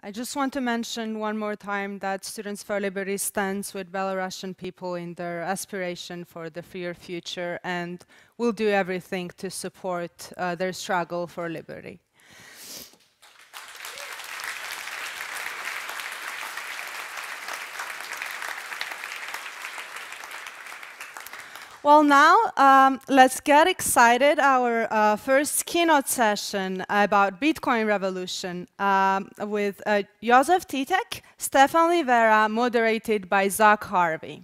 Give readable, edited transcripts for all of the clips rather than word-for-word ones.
I just want to mention one more time that Students for Liberty stands with Belarusian people in their aspiration for the freer future and will do everything to support their struggle for liberty. Well, now let's get excited. Our first keynote session about Bitcoin revolution with Josef Tětek, Stephan Livera, moderated by Harvey.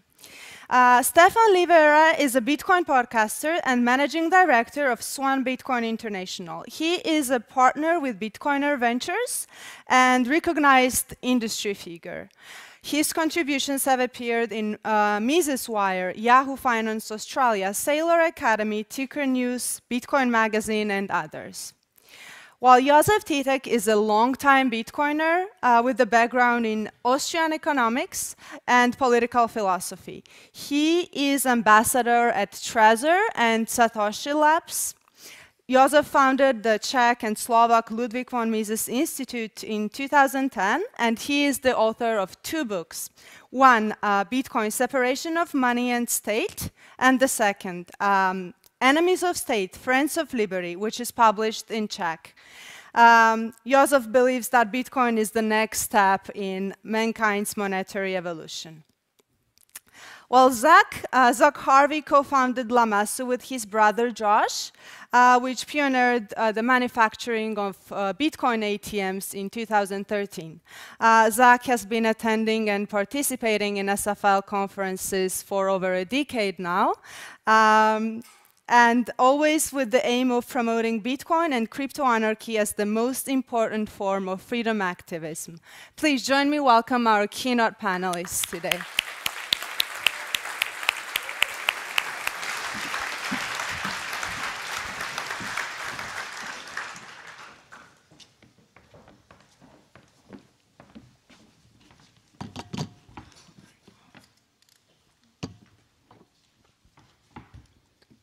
Stephan Livera is a Bitcoin podcaster and managing director of Swan Bitcoin International. He is a partner with Bitcoiner Ventures and recognized industry figure. His contributions have appeared in Mises Wire, Yahoo Finance Australia, Saylor Academy, Ticker News, Bitcoin Magazine, and others. While Josef Tětek is a long-time Bitcoiner with a background in Austrian economics and political philosophy, he is ambassador at Trezor and Satoshi Labs. Josef founded the Czech and Slovak Ludwig von Mises Institute in 2010, and he is the author of 2 books. One, Bitcoin Separation of Money and State, and the second, Enemies of State, Friends of Liberty, which is published in Czech. Josef believes that Bitcoin is the next step in mankind's monetary evolution. Well, Zach Harvey co-founded Lamassu with his brother Josh, which pioneered the manufacturing of Bitcoin ATMs in 2013. Zach has been attending and participating in SFL conferences for over a decade now, and always with the aim of promoting Bitcoin and crypto-anarchy as the most important form of freedom activism. Please join me welcome our keynote panelists today.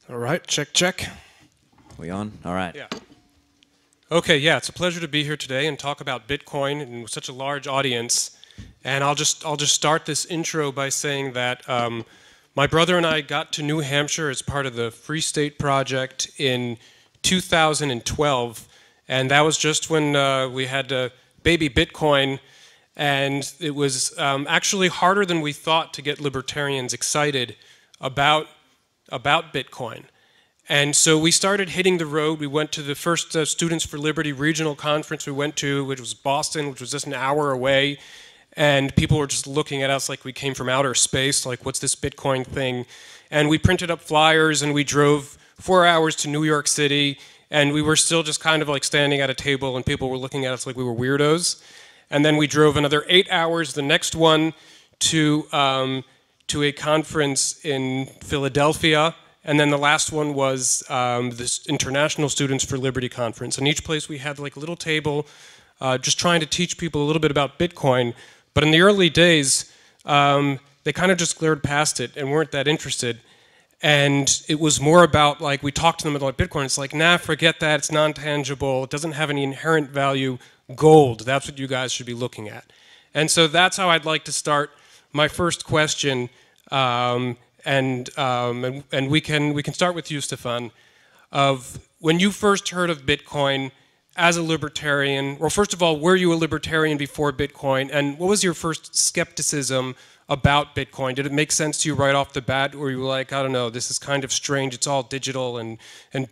All right, check, check. We on? All right. Yeah. Okay, yeah, it's a pleasure to be here today and talk about Bitcoin and with such a large audience. And I'll just start this intro by saying that my brother and I got to New Hampshire as part of the Free State Project in 2012, and that was just when we had baby Bitcoin, and it was actually harder than we thought to get libertarians excited about Bitcoin. And so we started hitting the road. We went to the first Students for Liberty regional conference we went to, which was Boston, which was just an hour away. And people were just looking at us like we came from outer space, like, what's this Bitcoin thing? And we printed up flyers and we drove 4 hours to New York City, and we were still just kind of like standing at a table and people were looking at us like we were weirdos. And then we drove another 8 hours, the next one, to a conference in Philadelphia, and then the last one was this International Students for Liberty conference. And each place we had like a little table just trying to teach people a little bit about Bitcoin. But in the early days, they kind of just glared past it and weren't that interested. And it was more about, like, we talked to them about Bitcoin. It's like, nah, forget that. It's non-tangible. It doesn't have any inherent value. Gold, that's what you guys should be looking at. And so that's how I'd like to start my first question. And we can start with you, Stephan, of when you first heard of Bitcoin as a libertarian. Well, first of all, were you a libertarian before Bitcoin? And what was your first skepticism about Bitcoin? Did it make sense to you right off the bat, or you were like, I don't know, this is kind of strange, it's all digital and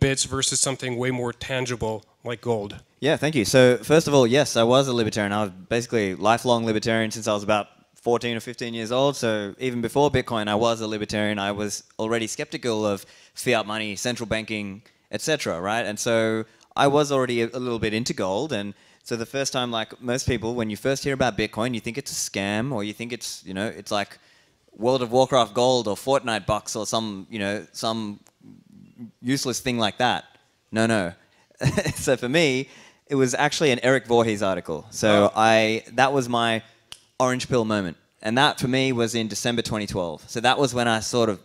bits versus something way more tangible like gold? Yeah, thank you. So first of all, yes, I was a libertarian. I was basically a lifelong libertarian since I was about 14 or 15 years old. So even before Bitcoin, I was a libertarian. I was already skeptical of fiat money, central banking, etc., right? And so I was already a little bit into gold. And so the first time, like most people, when you first hear about Bitcoin, you think it's a scam, or you think it's, you know, it's like World of Warcraft gold or Fortnite bucks or some, you know, some useless thing like that. No. So for me, it was actually an Eric Voorhees article. So that was my orange pill moment. And that for me was in December 2012. So that was when I sort of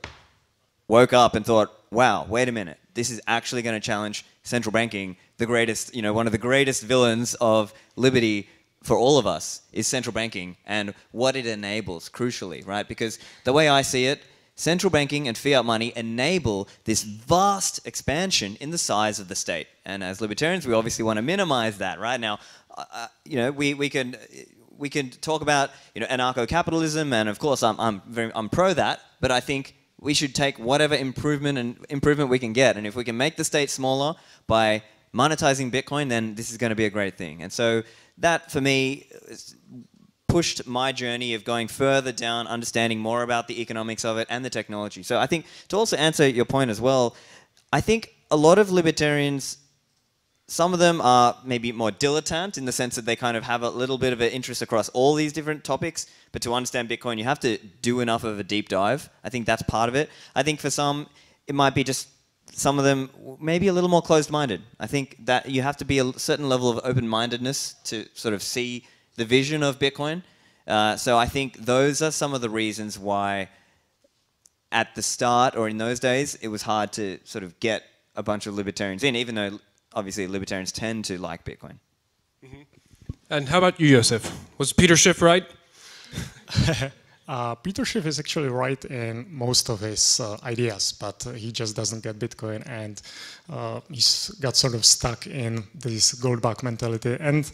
woke up and thought, wow, wait a minute. This is actually going to challenge central banking, the greatest, you know, one of the greatest villains of liberty for all of us is central banking and what it enables, crucially, right? Because the way I see it, central banking and fiat money enable this vast expansion in the size of the state. And as libertarians, we obviously want to minimize that, right? Now, you know, we can talk about, you know, anarcho-capitalism, and of course I'm pro that, but I think we should take whatever improvement we can get, and if we can make the state smaller by monetizing Bitcoin, then this is going to be a great thing. And so that, for me, pushed my journey of going further down, understanding more about the economics of it and the technology. So I think, to also answer your point as well, I think a lot of libertarians, some of them are maybe more dilettante in the sense that they kind of have a little bit of an interest across all these different topics, but to understand Bitcoin, you have to do enough of a deep dive. I think that's part of it. I think for some, it might be just some of them maybe a little more closed-minded. I think that you have to be a certain level of open-mindedness to sort of see the vision of Bitcoin. So I think those are some of the reasons why at the start, or in those days, it was hard to sort of get a bunch of libertarians in, even though obviously libertarians tend to like Bitcoin. Mm-hmm. And how about you, Josef? Was Peter Schiff right? Peter Schiff is actually right in most of his ideas, but he just doesn't get Bitcoin, and he's got sort of stuck in this gold bug mentality. And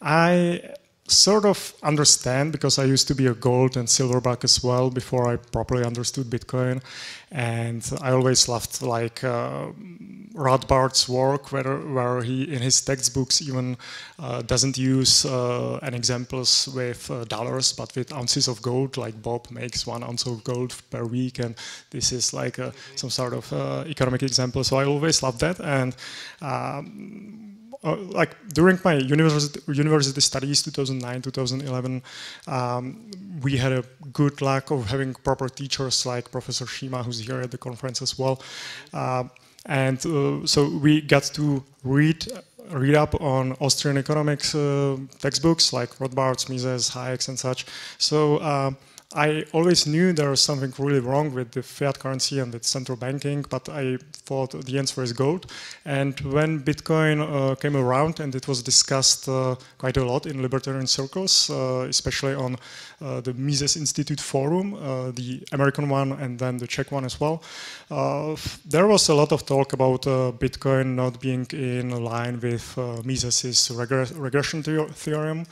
I sort of understand, because I used to be a gold and silver bug as well before I properly understood Bitcoin, and I always loved like Rothbard's work, where he in his textbooks even doesn't use an examples with dollars, but with ounces of gold. Like Bob makes 1 ounce of gold per week, and this is like some sort of economic example. So I always loved that, and like during my university studies, 2009, 2011, we had a good luck of having proper teachers like Professor Shima, who's here at the conference as well. And so we got to read up on Austrian economics textbooks like Rothbard's, Mises, Hayek's and such. So I always knew there was something really wrong with the fiat currency and with central banking, but I thought the answer is gold. And when Bitcoin came around, and it was discussed quite a lot in libertarian circles, especially on the Mises Institute forum, the American one and then the Czech one as well, there was a lot of talk about Bitcoin not being in line with Mises's regression theorem.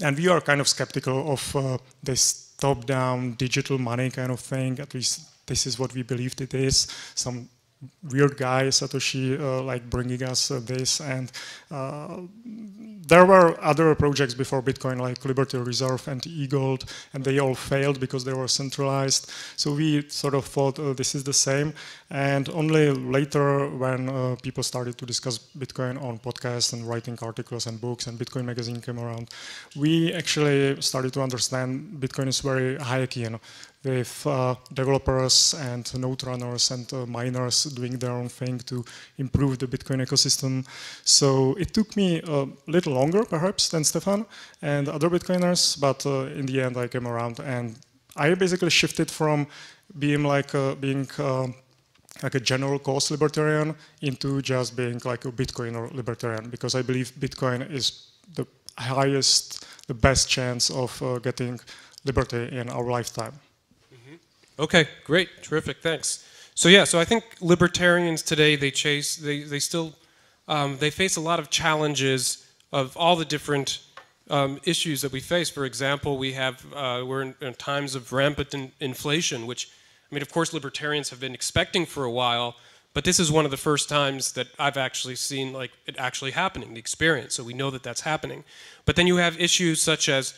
And we are kind of skeptical of this top-down digital money kind of thing. At least this is what we believed it is. Some weird guy, Satoshi, like bringing us this. And there were other projects before Bitcoin, like Liberty Reserve and eGold, and they all failed because they were centralized. So we sort of thought this is the same. And only later, when people started to discuss Bitcoin on podcasts and writing articles and books, and Bitcoin magazine came around, we actually started to understand Bitcoin is very Hayekian, with developers and node runners and miners doing their own thing to improve the Bitcoin ecosystem. So it took me a little longer, perhaps, than Stephan and other Bitcoiners, but in the end I came around, and I basically shifted from being like a general cause libertarian into just being like a Bitcoiner libertarian, because I believe Bitcoin is the highest, the best chance of getting liberty in our lifetime. Okay, great, terrific, thanks. So yeah, so I think libertarians today, they face a lot of challenges of all the different issues that we face. For example, we're in times of rampant inflation, which, I mean, of course, libertarians have been expecting for a while, but this is one of the first times that I've actually seen like it actually happening, the experience. So we know that that's happening. But then you have issues such as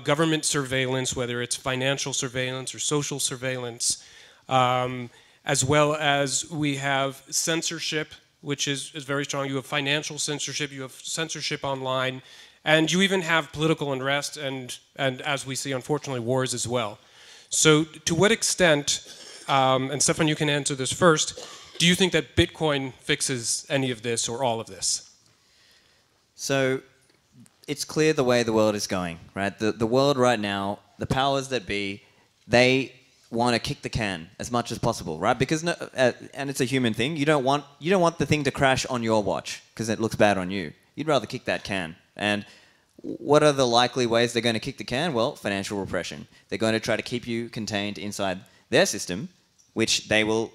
government surveillance, whether it's financial surveillance or social surveillance, as well as we have censorship, which is very strong. You have financial censorship, you have censorship online, and you even have political unrest and as we see, unfortunately, wars as well. So to what extent, and Stephan, you can answer this first, do you think that Bitcoin fixes any of this or all of this? So it's clear the way the world is going, right? The world right now, the powers that be, they want to kick the can as much as possible, right? Because and it's a human thing. You don't want the thing to crash on your watch because it looks bad on you. You'd rather kick that can. And what are the likely ways they're going to kick the can? Well, financial repression. They're going to try to keep you contained inside their system, which they will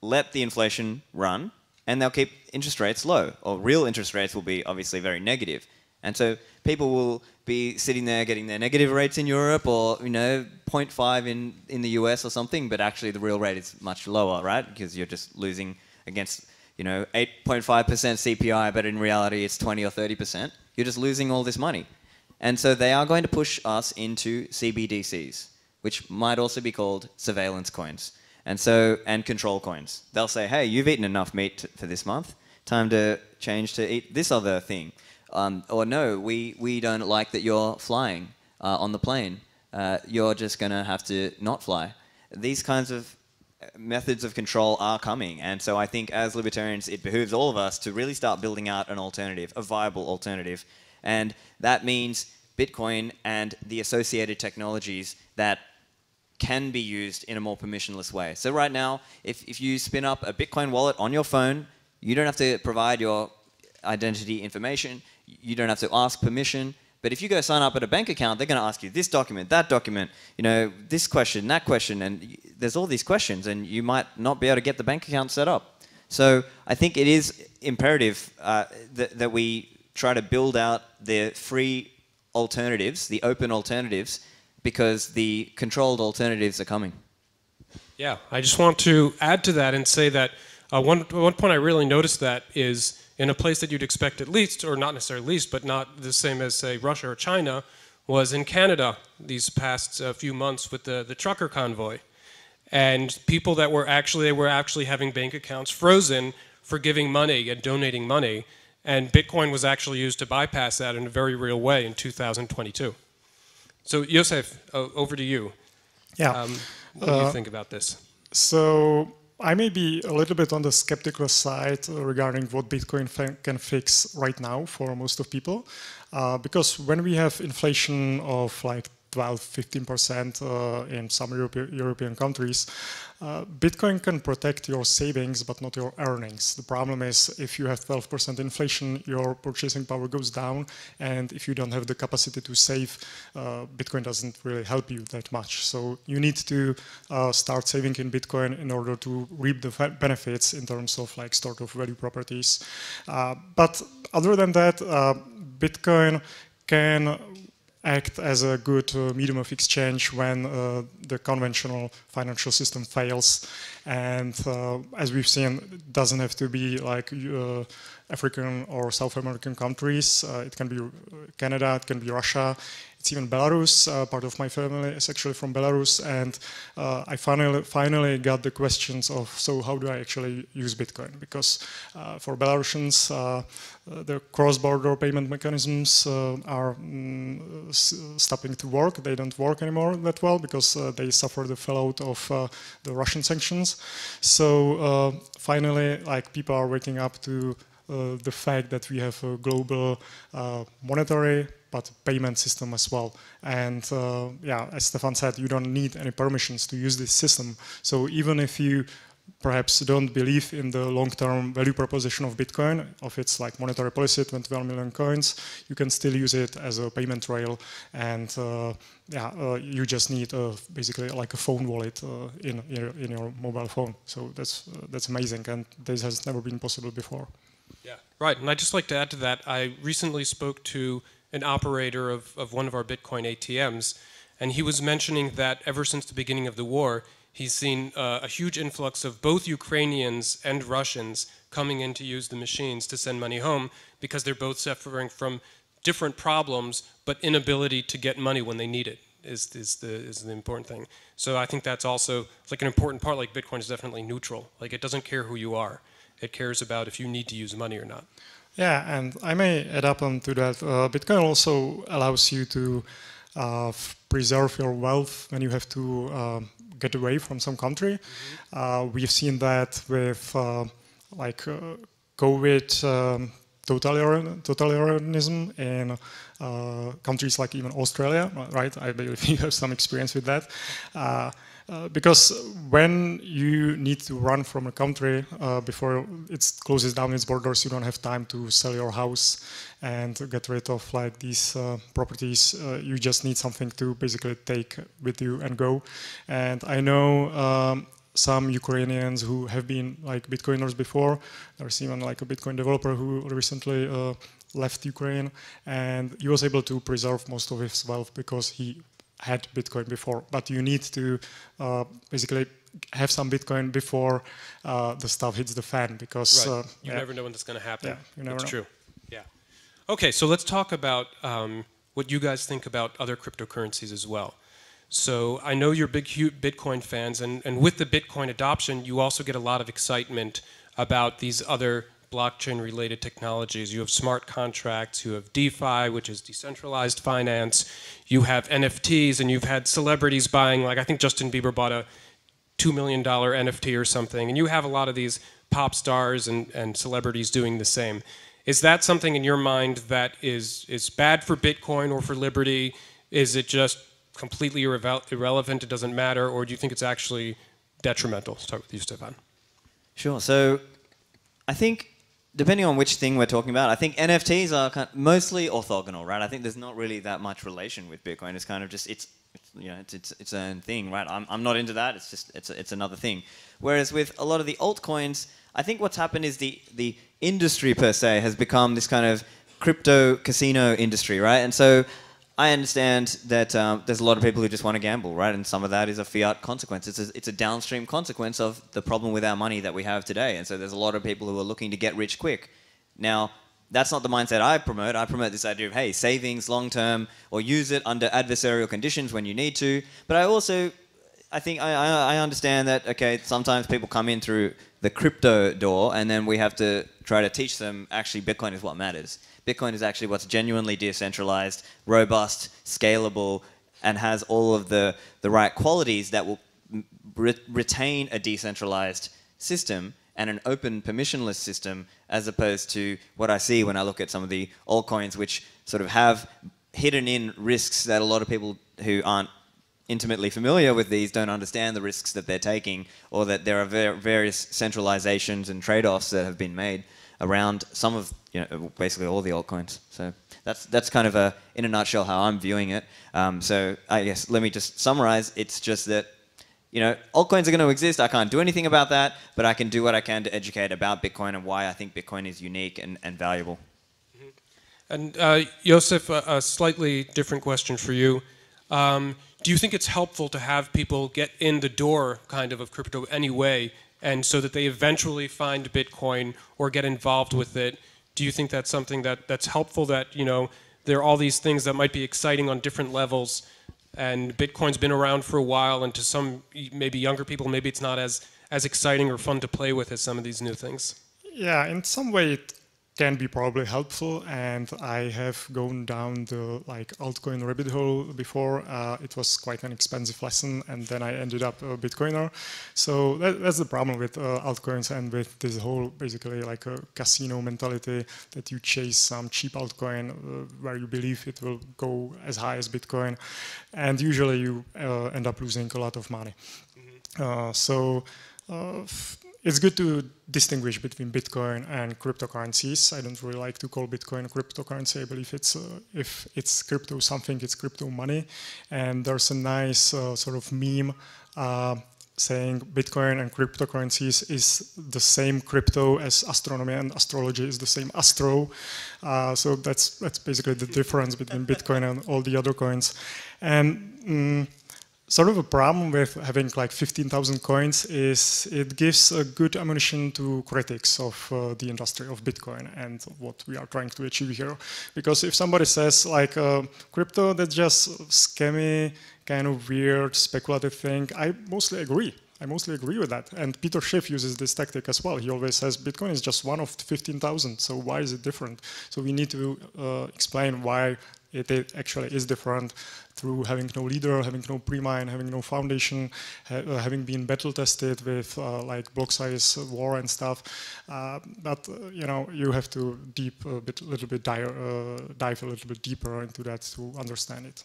let the inflation run, and they'll keep interest rates low, or real interest rates will be obviously very negative. And so people will be sitting there getting their negative rates in Europe, or 0.5 in the US or something, but actually the real rate is much lower, right? Because you're just losing against 8.5% CPI, but in reality it's 20 or 30%. You're just losing all this money. And so they are going to push us into CBDCs, which might also be called surveillance coins. And control coins. They'll say, hey, you've eaten enough meat for this month. Time to change to eat this other thing. Or no, we don't like that you're flying on the plane. You're just going to have to not fly. These kinds of methods of control are coming. And so I think as libertarians, it behooves all of us to really start building out an alternative, a viable alternative. And that means Bitcoin and the associated technologies that can be used in a more permissionless way. So right now, if you spin up a Bitcoin wallet on your phone, you don't have to provide your identity information, you don't have to ask permission, but if you go sign up at a bank account, they're going to ask you this document, that document, this question, that question, and there's all these questions, and you might not be able to get the bank account set up. So I think it is imperative that we try to build out the free alternatives, the open alternatives, because the controlled alternatives are coming. Yeah, I just want to add to that and say that one point I really noticed that is in a place that you'd expect at least, or not necessarily least, but not the same as, say, Russia or China, was in Canada these past few months with the trucker convoy. And people that were actually having bank accounts frozen for giving money and donating money, and Bitcoin was actually used to bypass that in a very real way in 2022. So, Josef, over to you. Yeah. What do you think about this? So, I may be a little bit on the skeptical side regarding what Bitcoin can fix right now for most of people. Because when we have inflation of like 12–15% in some European countries, Bitcoin can protect your savings but not your earnings. The problem is if you have 12% inflation, your purchasing power goes down, and if you don't have the capacity to save, Bitcoin doesn't really help you that much. So you need to start saving in Bitcoin in order to reap the benefits in terms of like stored of value properties. But other than that, Bitcoin can act as a good medium of exchange when the conventional financial system fails. And as we've seen, it doesn't have to be like African or South American countries. It can be Canada, it can be Russia. It's even Belarus. Part of my family is actually from Belarus, and I finally got the questions of, so how do I actually use Bitcoin? Because for Belarusians, the cross-border payment mechanisms are stopping to work. They don't work anymore that well because they suffer the fallout of the Russian sanctions. So finally, like, people are waking up to the fact that we have a global monetary but payment system as well. And yeah, as Stephan said, you don't need any permissions to use this system. So even if you perhaps don't believe in the long-term value proposition of Bitcoin, of its like monetary policy, 21 million coins, you can still use it as a payment rail. And yeah, you just need basically like a phone wallet in your mobile phone. So that's amazing, and this has never been possible before. Yeah, right. And I'd just like to add to that, I recently spoke to an operator of one of our Bitcoin ATMs, and he was mentioning that ever since the beginning of the war, he's seen a huge influx of both Ukrainians and Russians coming in to use the machines to send money home because they're both suffering from different problems, but inability to get money when they need it is the important thing. So I think that's also like an important part. Like, Bitcoin is definitely neutral. Like, it doesn't care who you are. It cares about if you need to use money or not. Yeah, and I may add up onto that. Bitcoin also allows you to preserve your wealth when you have to get away from some country. We've seen that with like COVID totalitarianism in countries like even Australia, right? I believe you have some experience with that. Because when you need to run from a country before it closes down its borders, you don't have time to sell your house and get rid of like these properties. You just need something to basically take with you and go. And I know some Ukrainians who have been like Bitcoiners before. There's even like a Bitcoin developer who recently left Ukraine, and he was able to preserve most of his wealth because he had Bitcoin before. But you need to basically have some Bitcoin before the stuff hits the fan, because you never know when that's going to happen. Yeah, you never know. True. Yeah. Okay, so let's talk about what you guys think about other cryptocurrencies as well. So I know you're big Bitcoin fans, and with the Bitcoin adoption, you also get a lot of excitement about these other blockchain-related technologies. You have smart contracts, you have DeFi, which is decentralized finance, you have NFTs, and you've had celebrities buying, like I think Justin Bieber bought a $2 million NFT or something, and you have a lot of these pop stars and celebrities doing the same. Is that something in your mind that is bad for Bitcoin or for Liberty? Is it just completely irrelevant, it doesn't matter, or do you think it's actually detrimental? Let's start with you, Stephan. Sure. So I think, depending on which thing we're talking about, I think NFTs are mostly orthogonal, right? I think there's not really that much relation with Bitcoin. It's kind of just it's its own thing, right? I'm not into that. It's just it's another thing. Whereas with a lot of the altcoins, I think what's happened is the industry per se has become this kind of crypto casino industry, right? And so I understand that there's a lot of people who just want to gamble, right? And some of that is a fiat consequence. It's a downstream consequence of the problem with our money that we have today. And so there's a lot of people who are looking to get rich quick. Now, that's not the mindset I promote. I promote this idea of, hey, savings long-term, or use it under adversarial conditions when you need to. But I think I understand that, okay, sometimes people come in through the crypto door, and then we have to try to teach them, actually, Bitcoin is what matters. Bitcoin is actually what's genuinely decentralized, robust, scalable, and has all of the right qualities that will retain a decentralized system and an open permissionless system, as opposed to what I see when I look at some of the altcoins, which sort of have hidden in risks that a lot of people who aren't intimately familiar with these don't understand the risks that they're taking, or that there are various centralizations and trade-offs that have been made around some of, basically all the altcoins. So that's kind of in a nutshell how I'm viewing it. So I guess let me just summarize. It's just that, altcoins are going to exist. I can't do anything about that, but I can do what I can to educate about Bitcoin and why I think Bitcoin is unique and valuable. Mm-hmm. And Josef, a slightly different question for you. Do you think it's helpful to have people get in the door kind of crypto anyway, and so that they eventually find Bitcoin or get involved with it? Do you think that's something that's helpful, that there are all these things that might be exciting on different levels, and Bitcoin's been around for a while, and to some maybe younger people, maybe it's not as exciting or fun to play with as some of these new things? Yeah, in some way it can be probably helpful, and I have gone down the altcoin rabbit hole before. It was quite an expensive lesson, and then I ended up a Bitcoiner. So that's the problem with altcoins and with this whole basically like a casino mentality, that you chase some cheap altcoin where you believe it will go as high as Bitcoin, and usually you end up losing a lot of money. Mm-hmm. It's good to distinguish between Bitcoin and cryptocurrencies. I don't really like to call Bitcoin a cryptocurrency. I believe if it's crypto something, it's crypto money. And there's a nice sort of meme saying Bitcoin and cryptocurrencies is the same crypto as astronomy and astrology is the same astro. So that's basically the difference between Bitcoin and all the other coins. And sort of a problem with having like 15,000 coins is it gives a good ammunition to critics of the industry of Bitcoin and what we are trying to achieve here. Because if somebody says like crypto, that's just scammy, kind of weird, speculative thing, I mostly agree. I mostly agree with that. And Peter Schiff uses this tactic as well. He always says Bitcoin is just one of 15,000, so why is it different? So we need to explain why it actually is different through having no leader, having no pre-mine, having no foundation, having been battle tested with like block size war and stuff. But you know, you have to dive a little bit deeper into that to understand it.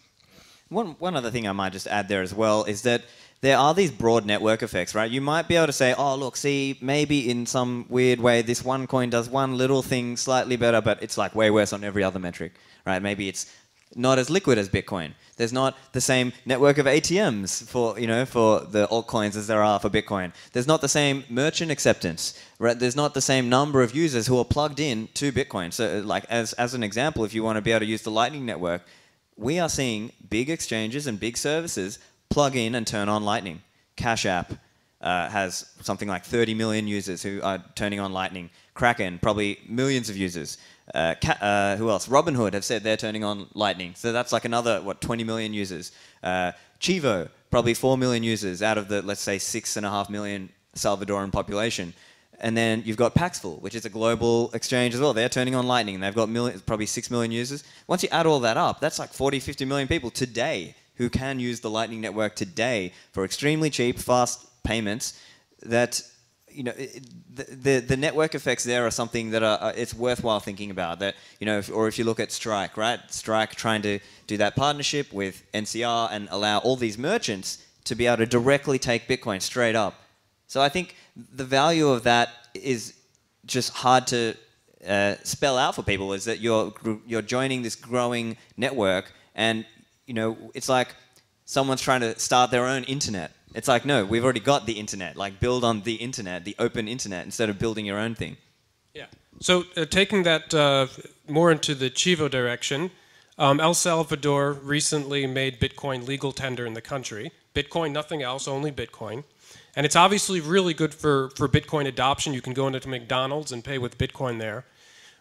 One other thing I might just add there as well is that there are these broad network effects, right? You might be able to say, oh, look, see, maybe in some weird way this one coin does one little thing slightly better, but it's like way worse on every other metric, right? Maybe it's not as liquid as Bitcoin. There's not the same network of ATMs for, you know, for the altcoins as there are for Bitcoin. There's not the same merchant acceptance, right? There's not the same number of users who are plugged in to Bitcoin. So like as an example, if you want to be able to use the Lightning Network, we are seeing big exchanges and big services plug in and turn on Lightning. Cash App has something like 30 million users who are turning on Lightning. Kraken, probably millions of users. Who else? Robinhood have said they're turning on Lightning. So that's like another, what, 20 million users. Chivo, probably 4 million users out of the, let's say, 6.5 million Salvadoran population. And then you've got Paxful, which is a global exchange as well. They're turning on Lightning. They've got probably 6 million users. Once you add all that up, that's like 40, 50 million people today who can use the Lightning Network today for extremely cheap, fast payments. That, you know, the network effects there are something that it's worthwhile thinking about. That, you know, or if you look at Strike, right? Strike trying to do that partnership with NCR and allow all these merchants to be able to directly take Bitcoin straight up. So I think the value of that is just hard to spell out for people, is that you're joining this growing network, and you know, it's like someone's trying to start their own internet. It's like, no, we've already got the internet. Like, build on the internet, the open internet, instead of building your own thing. Yeah. So taking that more into the Chivo direction, El Salvador recently made Bitcoin legal tender in the country. Bitcoin, nothing else, only Bitcoin. And it's obviously really good for Bitcoin adoption. You can go into McDonald's and pay with Bitcoin there.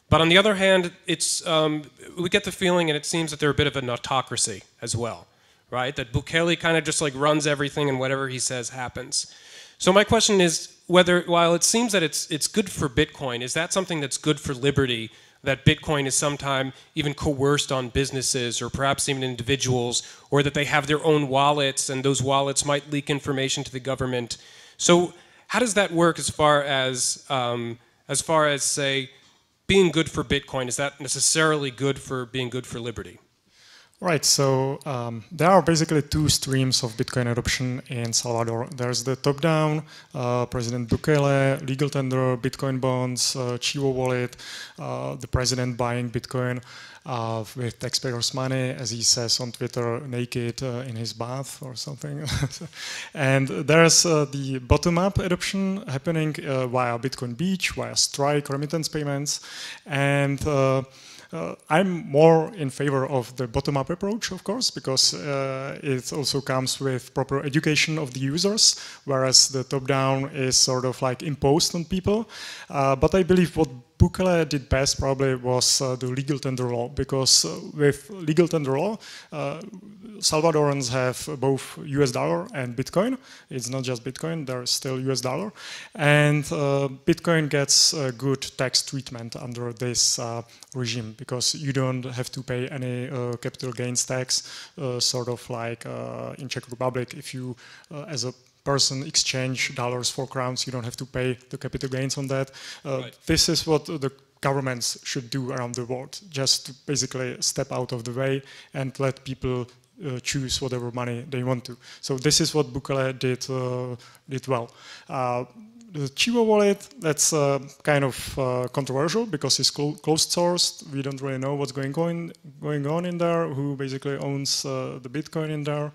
But on the other hand, it's we get the feeling, and it seems that they're a bit of an autocracy as well, right? That Bukele kind of just like runs everything, and whatever he says happens. So my question is whether, while it seems that it's good for Bitcoin, is that something that's good for liberty, that Bitcoin is sometimes even coerced on businesses or perhaps even individuals, or that they have their own wallets and those wallets might leak information to the government? So how does that work as far as say, being good for Bitcoin? Is that necessarily good for being good for liberty? Right, so there are basically two streams of Bitcoin adoption in Salvador. There's the top-down, President Bukele, legal tender, Bitcoin bonds, Chivo wallet, the president buying Bitcoin with taxpayers' money, as he says on Twitter, naked in his bath or something. And there's the bottom-up adoption happening via Bitcoin Beach, via Strike, remittance payments, and I'm more in favor of the bottom-up approach, of course, because it also comes with proper education of the users, whereas the top-down is sort of like imposed on people. But I believe what Bukele did best probably was the legal tender law, because with legal tender law, Salvadorans have both US dollar and Bitcoin. It's not just Bitcoin, there's still US dollar. And Bitcoin gets good tax treatment under this regime, because you don't have to pay any capital gains tax, sort of like in Czech Republic, if you, as a person exchange dollars for crowns, you don't have to pay the capital gains on that. Right. This is what the governments should do around the world, just to basically step out of the way and let people choose whatever money they want to. So this is what Bukele did well. The Chivo wallet, that's kind of controversial because it's closed sourced. We don't really know what's going on in there, who basically owns the Bitcoin in there.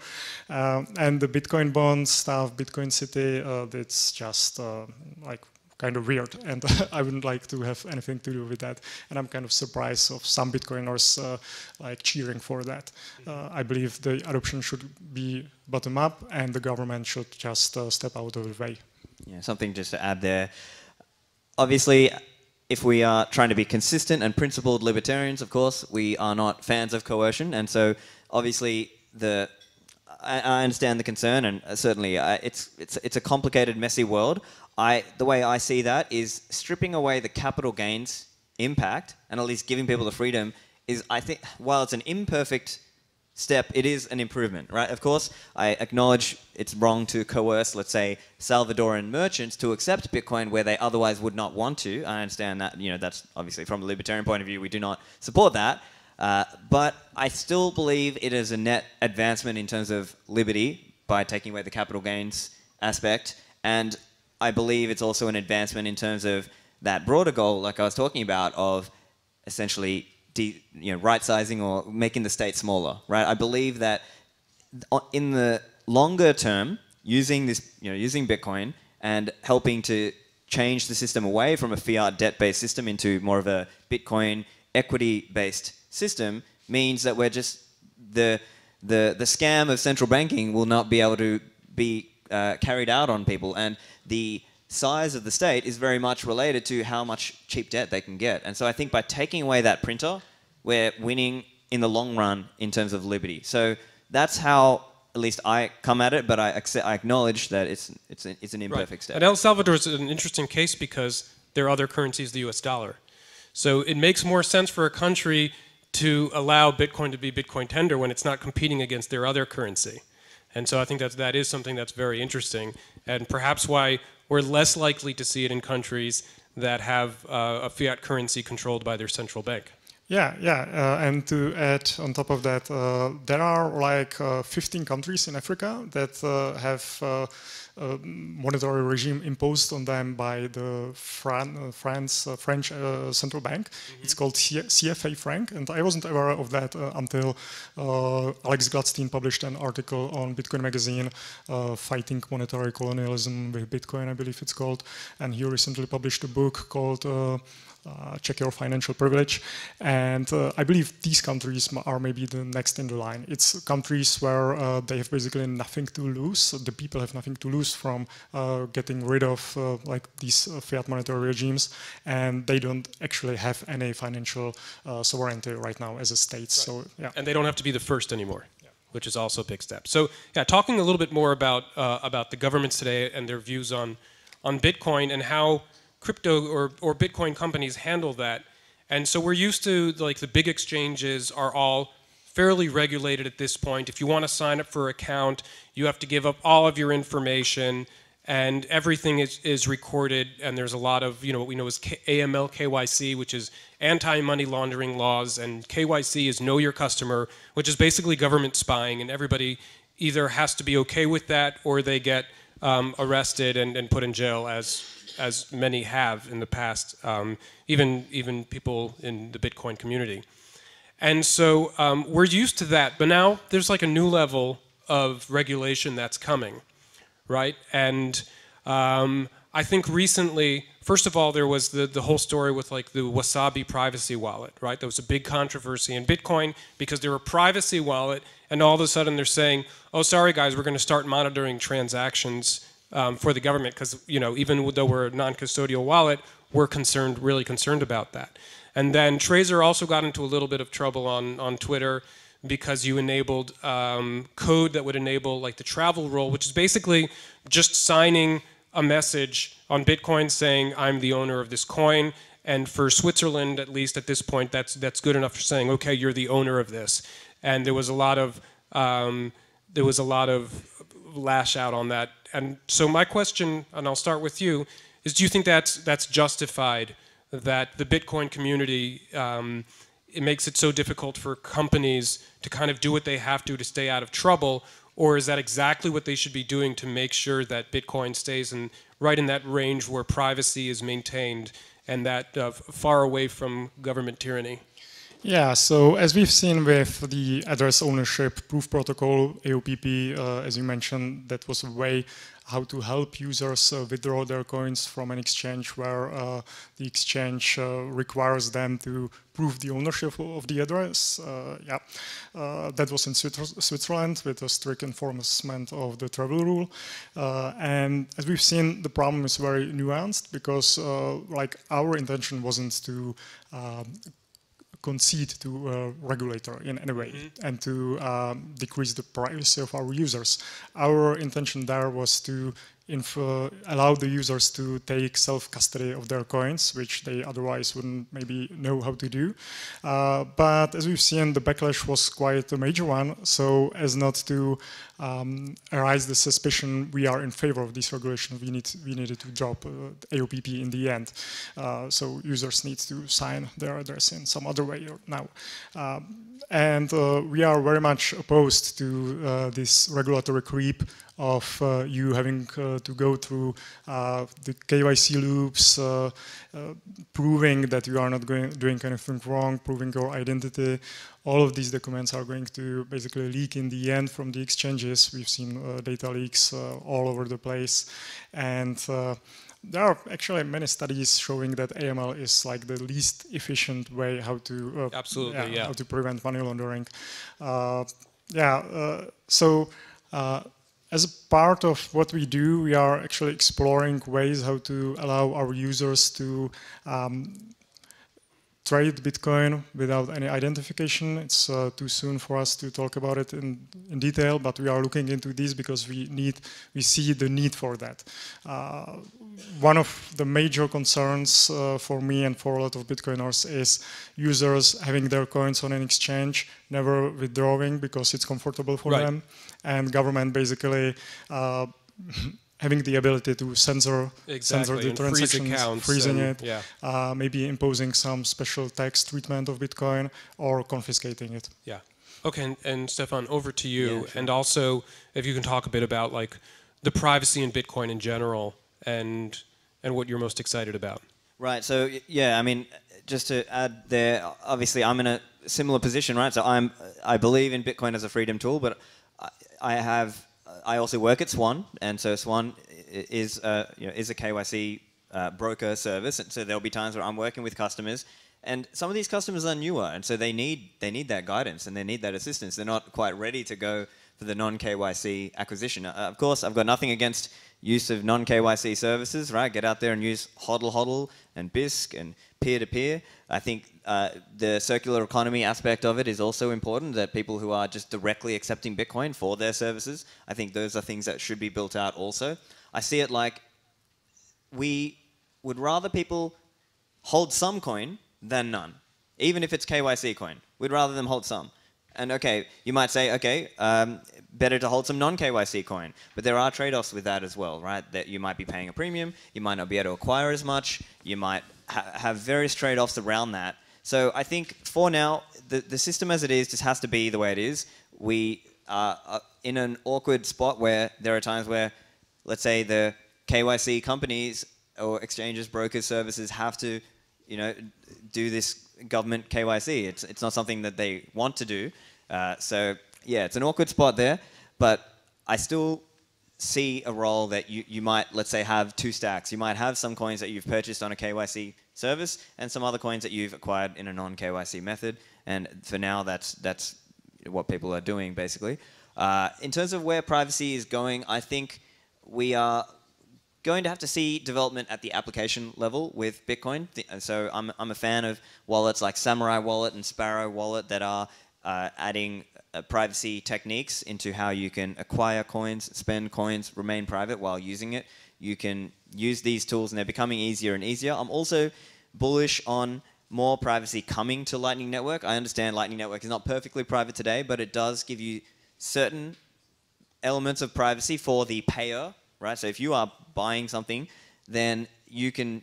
And the Bitcoin bond stuff, Bitcoin City, that's just like kind of weird, and I wouldn't like to have anything to do with that. And I'm kind of surprised of some Bitcoiners like cheering for that. I believe the adoption should be bottom up, and the government should just step out of the way. Yeah, something just to add there. Obviously, if we are trying to be consistent and principled libertarians, of course, we are not fans of coercion, and so obviously I understand the concern, and certainly it's a complicated, messy world. The way I see that is stripping away the capital gains impact, and at least giving people the freedom, is, I think, while it's an imperfect step, it is an improvement, right? Of course, I acknowledge it's wrong to coerce, let's say, Salvadoran merchants to accept Bitcoin where they otherwise would not want to. I understand that, that's obviously from a libertarian point of view, we do not support that. But I still believe it is a net advancement in terms of liberty by taking away the capital gains aspect. And I believe it's also an advancement in terms of that broader goal, like I was talking about, of essentially right-sizing or making the state smaller, right? I believe that in the longer term, using this, using Bitcoin and helping to change the system away from a fiat debt-based system into more of a Bitcoin equity-based system means that we're just the scam of central banking will not be able to be carried out on people, and the size of the state is very much related to how much cheap debt they can get. And so I think by taking away that printer, we're winning in the long run in terms of liberty. So that's how at least I come at it, but I acknowledge that it's an imperfect step. And El Salvador is an interesting case because their other currency is the US dollar. So it makes more sense for a country to allow Bitcoin to be Bitcoin tender when it's not competing against their other currency. And so I think that is something that's very interesting, and perhaps why we're less likely to see it in countries that have a fiat currency controlled by their central bank. And to add on top of that, there are like 15 countries in Africa that have monetary regime imposed on them by the French central bank. Mm-hmm. It's called CFA franc, and I wasn't aware of that until Alex Gladstein published an article on Bitcoin magazine, Fighting Monetary Colonialism with Bitcoin, I believe it's called, and he recently published a book called Check Your Financial Privilege, and I believe these countries are maybe the next in the line. It's countries where they have basically nothing to lose. So the people have nothing to lose from getting rid of like these fiat monetary regimes, and they don't actually have any financial sovereignty right now as a state. Right. So yeah, and they don't have to be the first anymore. Which is also a big step. So yeah, talking a little bit more about the governments today and their views on Bitcoin and how crypto or Bitcoin companies handle that. And so we're used to, like, the big exchanges are all fairly regulated at this point. If you want to sign up for an account, you have to give up all of your information, and everything is recorded, and there's a lot of, what we know as AML KYC, which is anti-money laundering laws, and KYC is know your customer, which is basically government spying, and everybody either has to be okay with that or they get arrested and put in jail, as many have in the past, even people in the Bitcoin community. And so we're used to that, but now there's like a new level of regulation that's coming, right? And I think recently, first of all, there was the whole story with like the Wasabi privacy wallet, right? There was a big controversy in Bitcoin because they're a privacy wallet, and all of a sudden they're saying, oh, sorry guys, we're going to start monitoring transactions for the government, because even though we're a non-custodial wallet, we're really concerned about that. And then Trezor also got into a little bit of trouble on Twitter because you enabled code that would enable like the travel rule, which is basically just signing a message on Bitcoin saying I'm the owner of this coin. And for Switzerland, at least at this point, that's good enough for saying, okay, you're the owner of this. And there was a lot of lash out on that. And so my question, and I'll start with you, is do you think that's justified, that the Bitcoin community, it makes it so difficult for companies to kind of do what they have to stay out of trouble, or is that exactly what they should be doing to make sure that Bitcoin stays right in that range where privacy is maintained and that far away from government tyranny? Yeah, so as we've seen with the address ownership proof protocol, AOPP, as you mentioned, that was a way how to help users withdraw their coins from an exchange where the exchange requires them to prove the ownership of the address. That was in Switzerland with a strict enforcement of the travel rule. And as we've seen, the problem is very nuanced because like our intention wasn't to concede to a regulator in any way and to decrease the privacy of our users. Our intention there was to allow the users to take self-custody of their coins, which they otherwise wouldn't maybe know how to do. But as we've seen, the backlash was quite a major one. So as not to arise the suspicion we are in favor of this regulation, we needed to drop AOPP in the end. So users need to sign their address in some other way now. And we are very much opposed to this regulatory creep of you having to go through the KYC loops, proving that you are not doing anything wrong, proving your identity. All of these documents are going to basically leak in the end from the exchanges. We've seen data leaks all over the place. And there are actually many studies showing that AML is like the least efficient way how to how to prevent money laundering. As a part of what we do, we are actually exploring ways how to allow our users to trade Bitcoin without any identification. It's too soon for us to talk about it in detail, but we are looking into this because we see the need for that. One of the major concerns for me and for a lot of Bitcoiners is users having their coins on an exchange, never withdrawing because it's comfortable for them, and government basically having the ability to censor the transactions, freezing it, maybe imposing some special tax treatment of Bitcoin or confiscating it. Yeah. Okay, and Stephan, over to you. Yeah, sure. And also, if you can talk a bit about like the privacy in Bitcoin in general and what you're most excited about. Right. So yeah, I mean, just to add there, obviously I'm in a similar position, right? So I believe in Bitcoin as a freedom tool, but I also work at Swan, and so Swan is a KYC broker service, and so there'll be times where I'm working with customers, and some of these customers are newer, and so they need that guidance and they need that assistance. They're not quite ready to go for the non-KYC acquisition. Of course, I've got nothing against use of non-KYC services, right? Get out there and use HODL and BISC and peer-to-peer. I think the circular economy aspect of it is also important, that people who are just directly accepting Bitcoin for their services, I think those are things that should be built out also. I see it like we would rather people hold some coin than none, even if it's KYC coin. We'd rather them hold some. And okay, you might say, okay, better to hold some non-KYC coin. But there are trade-offs with that as well, right? That you might be paying a premium, you might not be able to acquire as much, you might have various trade-offs around that. So I think for now, the system as it is just has to be the way it is. We are in an awkward spot where there are times where, let's say, the KYC companies or exchanges, brokers, services have to, do this government KYC. It's not something that they want to do. So yeah, it's an awkward spot there, but I still see a role that you might, let's say, have two stacks. You might have some coins that you've purchased on a KYC service and some other coins that you've acquired in a non-KYC method. And for now, that's what people are doing, basically. In terms of where privacy is going, I think we are going to have to see development at the application level with Bitcoin. So I'm a fan of wallets like Samurai Wallet and Sparrow Wallet that are adding privacy techniques into how you can acquire coins, spend coins, remain private while using it. You can use these tools and they're becoming easier and easier. I'm also bullish on more privacy coming to Lightning Network. I understand Lightning Network is not perfectly private today, but it does give you certain elements of privacy for the payer, right? So if you are buying something, then you can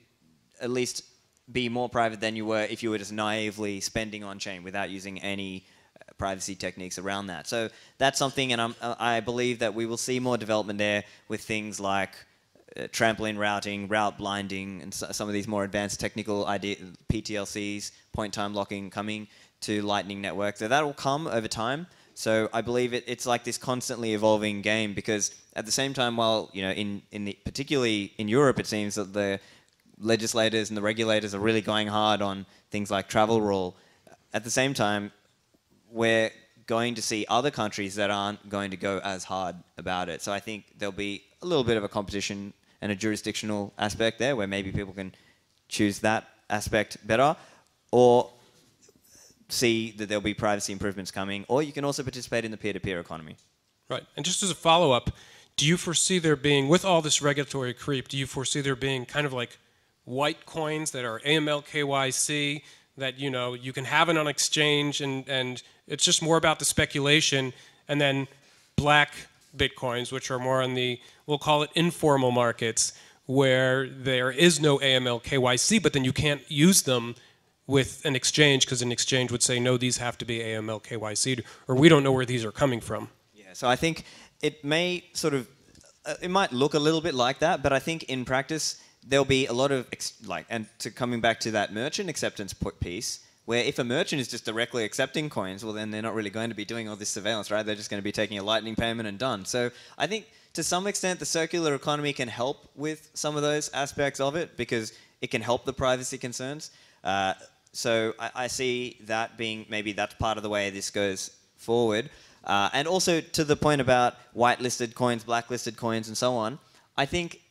at least be more private than you were if you were just naively spending on-chain without using any privacy techniques around that. So that's something, and I believe that we will see more development there with things like trampoline routing, route blinding, and some of these more advanced technical PTLCs, point time locking, coming to Lightning Network. So that will come over time. So I believe it's like this constantly evolving game, because at the same time, while particularly in Europe, it seems that the legislators and the regulators are really going hard on things like travel rule. At the same time, we're going to see other countries that aren't going to go as hard about it. So I think there'll be a little bit of a competition and a jurisdictional aspect there, where maybe people can choose that aspect better, or see that there'll be privacy improvements coming, or you can also participate in the peer-to-peer economy. Right, and just as a follow-up, do you foresee there being, with all this regulatory creep, do you foresee there being kind of like white coins that are AML KYC that, you know, you can have it on exchange and it's just more about the speculation, and then black Bitcoins, which are more on the, we'll call it informal markets, where there is no AML KYC, but then you can't use them with an exchange because an exchange would say, no, these have to be AML KYC, or we don't know where these are coming from. Yeah, so I think it may sort of, it might look a little bit like that, but I think in practice there'll be a lot of, and to coming back to that merchant acceptance piece, where if a merchant is just directly accepting coins, well then they're not really going to be doing all this surveillance, right? They're just going to be taking a lightning payment and done. So I think to some extent the circular economy can help with some of those aspects of it because it can help the privacy concerns. So I see that being, maybe that's part of the way this goes forward. And also to the point about whitelisted coins, blacklisted coins and so on, I think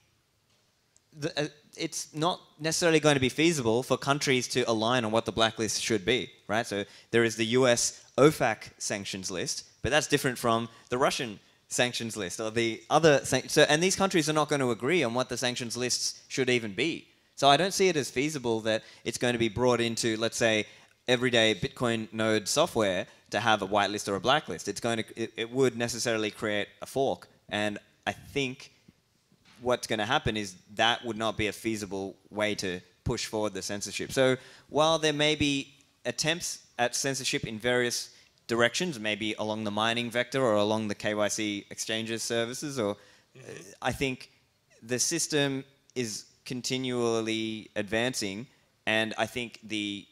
it's not necessarily going to be feasible for countries to align on what the blacklist should be, right? So there is the US OFAC sanctions list, but that's different from the Russian sanctions list or the other, and these countries are not going to agree on what the sanctions lists should even be. So I don't see it as feasible that it's going to be brought into, let's say, everyday Bitcoin node software to have a whitelist or a blacklist. It's going to, it would necessarily create a fork, and I think what's going to happen is that would not be a feasible way to push forward the censorship. So while there may be attempts at censorship in various directions, maybe along the mining vector or along the KYC exchanges services, or I think the system is continually advancing, and I think the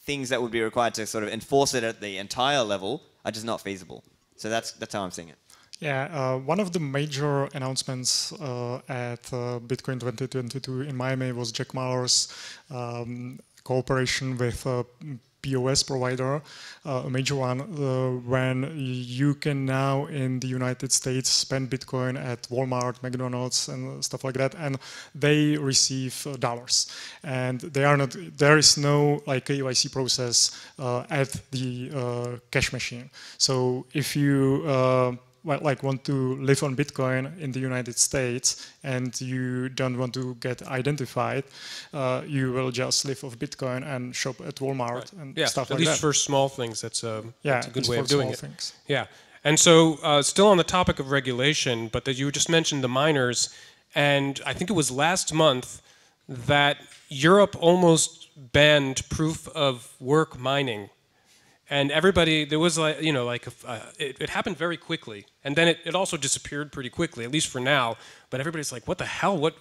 things that would be required to sort of enforce it at the entire level are just not feasible. So that's how I'm seeing it. Yeah, one of the major announcements at Bitcoin 2022 in Miami was Jack Mallers' cooperation with a POS provider, a major one, when you can now in the United States spend Bitcoin at Walmart, McDonald's and stuff like that, and they receive dollars. And they are not, there is no like KYC process at the cash machine. So if you want to live on Bitcoin in the United States and you don't want to get identified, you will just live off Bitcoin and shop at Walmart and stuff like that. At least for small things, that's a good way of doing it. Things. Yeah, and so still on the topic of regulation, but that you just mentioned the miners, and I think it was last month that Europe almost banned proof of work mining. And everybody, there was like, you know, like, it happened very quickly. And then it also disappeared pretty quickly, at least for now. But everybody's like, what the hell?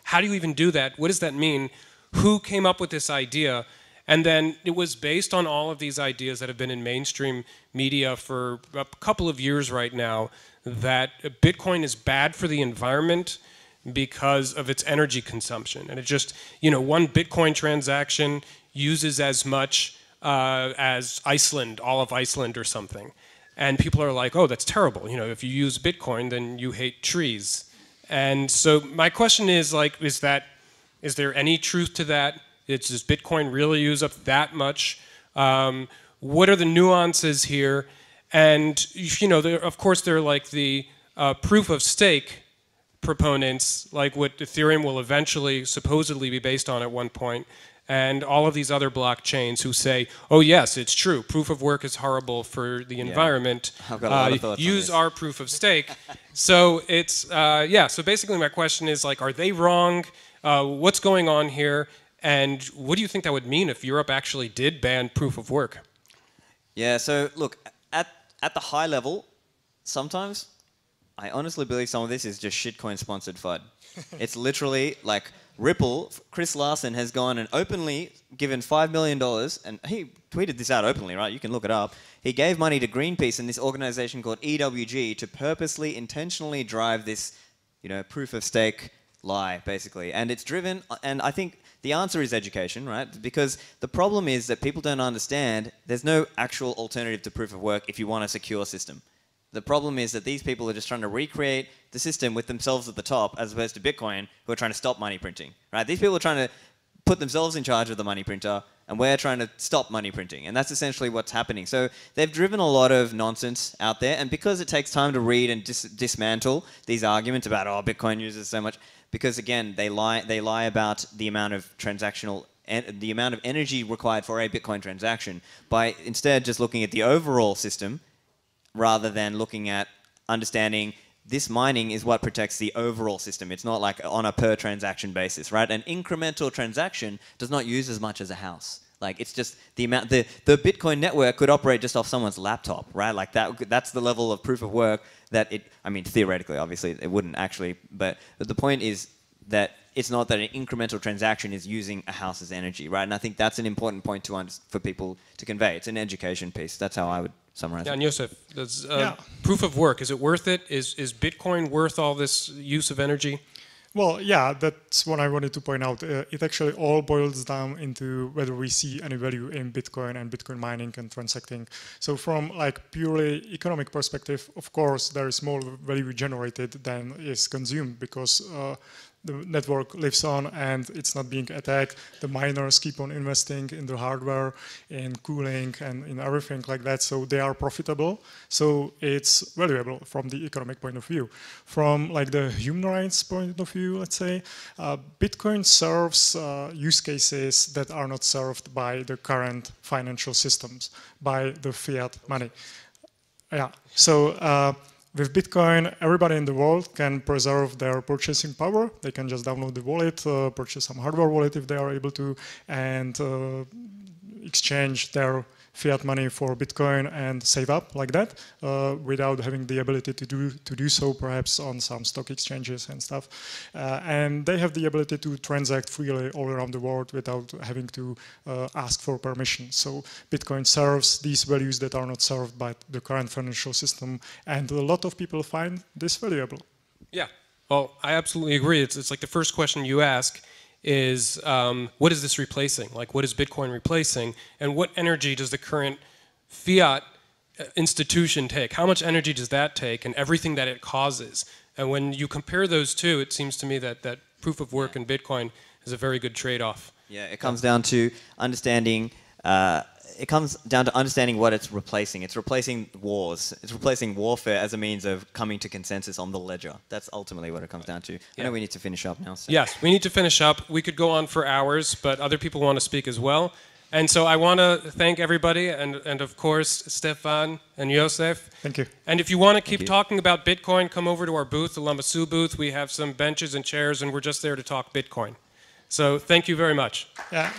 How do you even do that? What does that mean? Who came up with this idea? And then it was based on all of these ideas that have been in mainstream media for a couple of years right now, that Bitcoin is bad for the environment because of its energy consumption. And it just, you know, one Bitcoin transaction uses as much as Iceland, all of Iceland or something. And people are like, oh, that's terrible. You know, if you use Bitcoin, then you hate trees. And so my question is, like, is there any truth to that? Does Bitcoin really use up that much? What are the nuances here? And, you know, of course, they're like the proof of stake proponents, like what Ethereum will eventually supposedly be based on at one point. And all of these other blockchains who say, oh yes, it's true, proof of work is horrible for the environment. I've got a lot of thoughts use on this. our proof of stake. So it's, so basically my question is, like, are they wrong? What's going on here? And what do you think that would mean if Europe actually did ban proof of work? Yeah, so look, at the high level, sometimes I honestly believe some of this is just shitcoin sponsored FUD. It's literally like Ripple, Chris Larsen has gone and openly given $5 million, and he tweeted this out openly, right? You can look it up. He gave money to Greenpeace and this organization called EWG to purposely, intentionally drive this, you know, proof of stake lie, basically. And it's driven, and I think the answer is education, right? Because the problem is that people don't understand there's no actual alternative to proof of work if you want a secure system. The problem is that these people are just trying to recreate the system with themselves at the top, as opposed to Bitcoin, who are trying to stop money printing, right? These people are trying to put themselves in charge of the money printer, and we're trying to stop money printing. And that's essentially what's happening. So they've driven a lot of nonsense out there, and because it takes time to read and dismantle these arguments about, oh, Bitcoin uses so much, because again, they lie about the amount of the amount of energy required for a Bitcoin transaction by instead just looking at the overall system rather than looking at understanding this mining is what protects the overall system. It's not like on a per transaction basis, right? An incremental transaction does not use as much as a house. Like it's just the amount, the Bitcoin network could operate just off someone's laptop, right? Like that's the level of proof of work that I mean, theoretically, obviously, it wouldn't actually, but the point is that it's not that an incremental transaction is using a house's energy, right? And I think that's an important point for people to convey. It's an education piece. That's how I would summarize it. And Josef, proof of work, is it worth it? Is Bitcoin worth all this use of energy? Well, yeah, that's what I wanted to point out. It actually all boils down into whether we see any value in Bitcoin and Bitcoin mining and transacting. So from like purely economic perspective, of course, there is more value generated than is consumed because the network lives on and it's not being attacked. The miners keep on investing in the hardware, in cooling, and in everything like that. So they are profitable. So it's valuable from the economic point of view. From like the human rights point of view, let's say, Bitcoin serves use cases that are not served by the current financial systems, by the fiat money. Yeah. So. With Bitcoin, everybody in the world can preserve their purchasing power. They can just download the wallet, purchase some hardware wallet if they are able to, and exchange their fiat money for Bitcoin and save up like that without having the ability to do so perhaps on some stock exchanges and stuff. And they have the ability to transact freely all around the world without having to ask for permission. So Bitcoin serves these values that are not served by the current financial system, and a lot of people find this valuable. Yeah, well, I absolutely agree. It's like the first question you ask is what is this replacing? Like, what is Bitcoin replacing? And what energy does the current fiat institution take? How much energy does that take and everything that it causes? And when you compare those two, it seems to me that proof of work in Bitcoin is a very good trade-off. Yeah, it comes down to understanding what it's replacing. It's replacing wars. It's replacing warfare as a means of coming to consensus on the ledger. That's ultimately what it comes down to. Yeah. I know we need to finish up now. So. Yes, we need to finish up. We could go on for hours, but other people want to speak as well. And so I want to thank everybody, and of course, Stephan and Josef. Thank you. And if you want to keep talking about Bitcoin, come over to our booth, the Lamassu booth. We have some benches and chairs, and we're just there to talk Bitcoin. So thank you very much. Yeah.